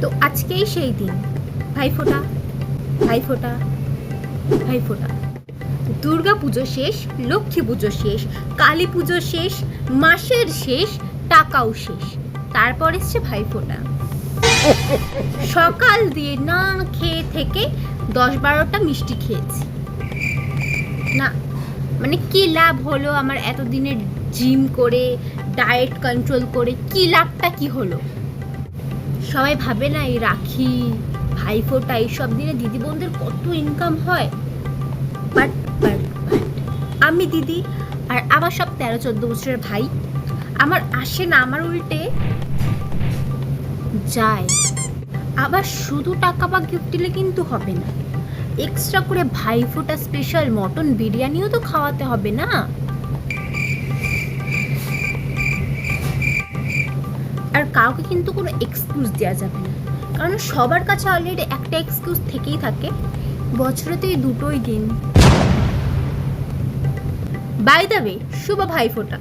তো আজকেই সেই দিন, ভাইফোঁটা, ভাইফোঁটা, ভাইফোঁটা। দুর্গা পুজো শেষ, লক্ষ্মী পুজো শেষ, কালী পুজো শেষ, মাসের শেষ, টাকাও শেষ, তারপর এসছে ভাইফোঁটা। সকাল দিয়ে না খেয়ে থেকে 10-12টা মিষ্টি খেয়েছি। না মানে কি লাভ হলো আমার এতদিনের জিম করে, ডায়েট কন্ট্রোল করে, কি লাভটা কি হলো? সবাই ভাবে না এই রাখি, ভাইফোঁটা এইসব দিনে দিদি বোনদের কত ইনকাম হয়। বাট আমি দিদি আর আমার সব 13-14 বছরের ভাই, আমার আসে না, আমার উল্টে যায়। আবার শুধু টাকা বা গিফট দিলে কিন্তু হবে না, এক্সট্রা করে ভাইফোঁটা স্পেশাল মটন বিরিয়ানিও তো খাওয়াতে হবে না। আর কাউকে কিন্তু কোনো এক্সকিউজ দেওয়া যাবে না, কারণ সবার কাছে অলরেডি একটা এক্সকিউজ থেকেই থাকে, বছরে তো এই দুটোই দিন। বাই দ্য ওয়ে, শুভ ভাইফোঁটা।